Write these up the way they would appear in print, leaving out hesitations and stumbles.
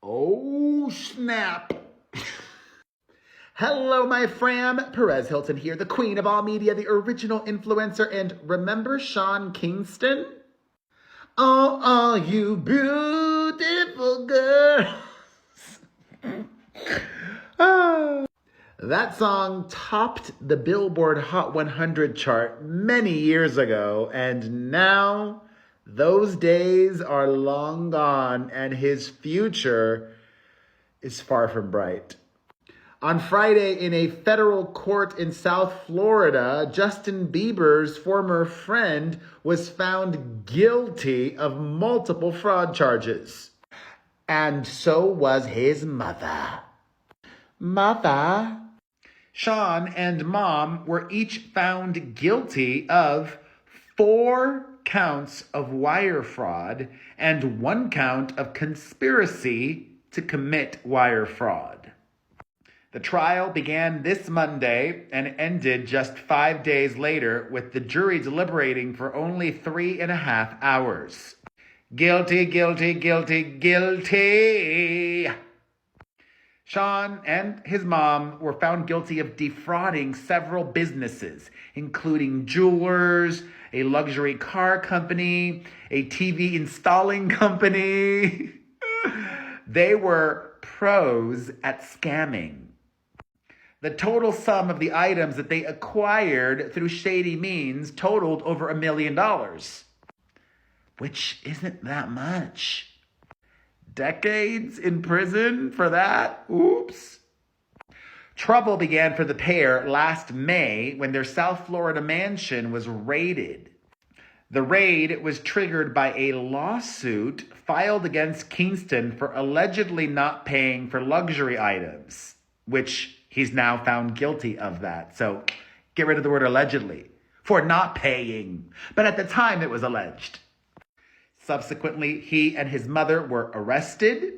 Oh, snap. Hello, my fam. Perez Hilton here, the queen of all media, the original influencer. And remember Sean Kingston? Oh, all you beautiful girls. That song topped the Billboard Hot 100 chart many years ago, and now those days are long gone, and his future is far from bright. On Friday, in a federal court in South Florida, Justin Bieber's former friend was found guilty of multiple fraud charges. And so was his mother. Sean and Mom were each found guilty of 4 counts of wire fraud and 1 count of conspiracy to commit wire fraud. The trial began this Monday and ended just 5 days later, with the jury deliberating for only 3.5 hours. Guilty, guilty, guilty, guilty. Sean and his mom were found guilty of defrauding several businesses, including jewelers, a luxury car company, a TV installing company. They were pros at scamming. The total sum of the items that they acquired through shady means totaled over $1 million, which isn't that much. Decades in prison for that? Oops. Trouble began for the pair last May when their South Florida mansion was raided. The raid was triggered by a lawsuit filed against Kingston for allegedly not paying for luxury items, which he's now found guilty of that. So get rid of the word allegedly, for not paying. But at the time, it was alleged. Subsequently, he and his mother were arrested,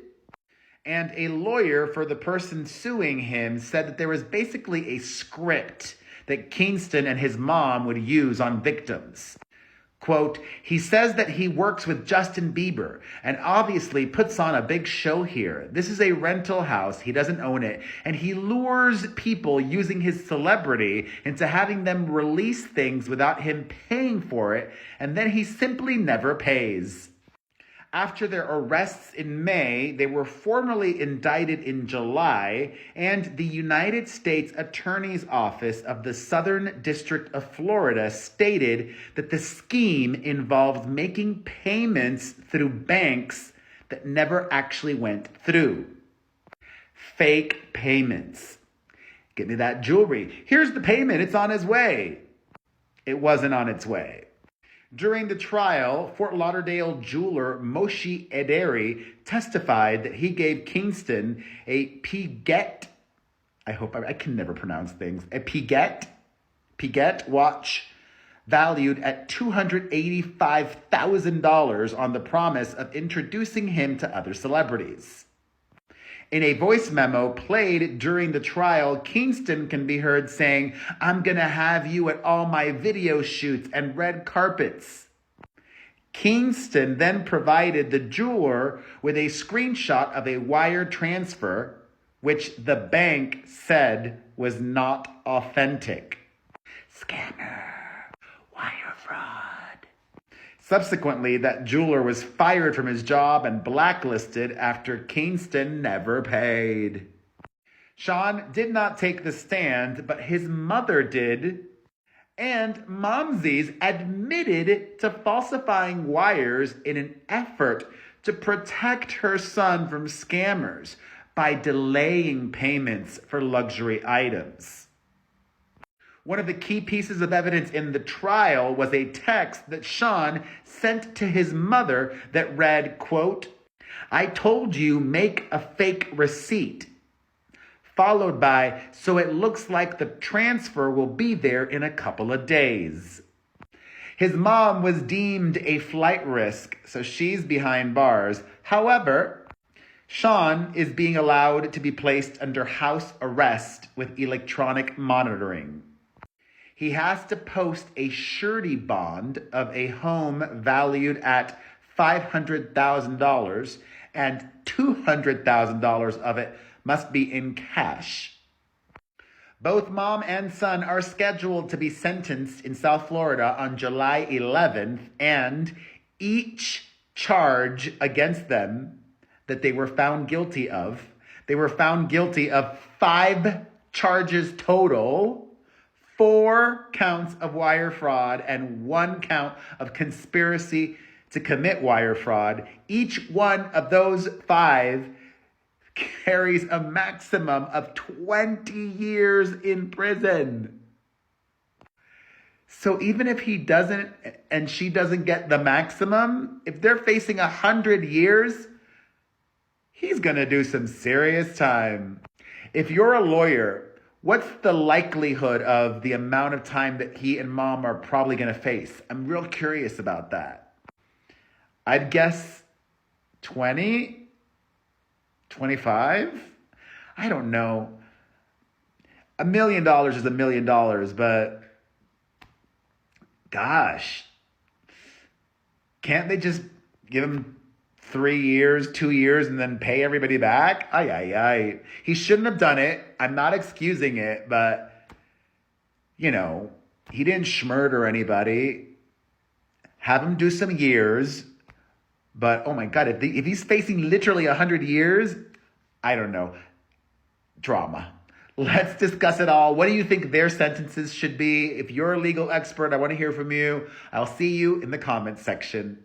and a lawyer for the person suing him said that there was basically a script that Kingston and his mom would use on victims. Quote, he says that he works with Justin Bieber and obviously puts on a big show here. This is a rental house. He doesn't own it. And he lures people using his celebrity into having them release things without him paying for it. And then he simply never pays. After their arrests in May, they were formally indicted in July, and the United States Attorney's Office of the Southern District of Florida stated that the scheme involved making payments through banks that never actually went through. Fake payments. Get me that jewelry. Here's the payment. It's on its way. It wasn't on its way. During the trial, Fort Lauderdale jeweler Moshe Ederi testified that he gave Kingston a Piguet, I can never pronounce things, a Piguet watch valued at $285,000 on the promise of introducing him to other celebrities. In a voice memo played during the trial, Kingston can be heard saying, "I'm going to have you at all my video shoots and red carpets." Kingston then provided the jeweler with a screenshot of a wire transfer, which the bank said was not authentic. Scammer. Wire fraud. Subsequently, that jeweler was fired from his job and blacklisted after Kingston never paid. Sean did not take the stand, but his mother did. And Momsies admitted to falsifying wires in an effort to protect her son from scammers by delaying payments for luxury items. One of the key pieces of evidence in the trial was a text that Sean sent to his mother that read, quote, "I told you make a fake receipt," followed by, "so it looks like the transfer will be there in a couple of days." His mom was deemed a flight risk, so she's behind bars. However, Sean is being allowed to be placed under house arrest with electronic monitoring. He has to post a surety bond of a home valued at $500,000 and $200,000 of it must be in cash. Both mom and son are scheduled to be sentenced in South Florida on July 11th, and each charge against them that they were found guilty of, they were found guilty of 5 charges total, 4 counts of wire fraud and 1 count of conspiracy to commit wire fraud. Each one of those 5 carries a maximum of 20 years in prison. So even if he doesn't and she doesn't get the maximum, if they're facing 100 years, he's going to do some serious time. If you're a lawyer, what's the likelihood of the amount of time that he and mom are probably going to face? I'm real curious about that. I'd guess 20, 25? I don't know. $1 million is $1 million, but gosh, can't they just give him 3 years, 2 years, and then pay everybody back? Ay. He shouldn't have done it. I'm not excusing it, but, he didn't schmurder anybody. Have him do some years. But, oh my God, if he's facing literally 100 years, I don't know. Drama. Let's discuss it all. What do you think their sentences should be? If you're a legal expert, I want to hear from you. I'll see you in the comments section.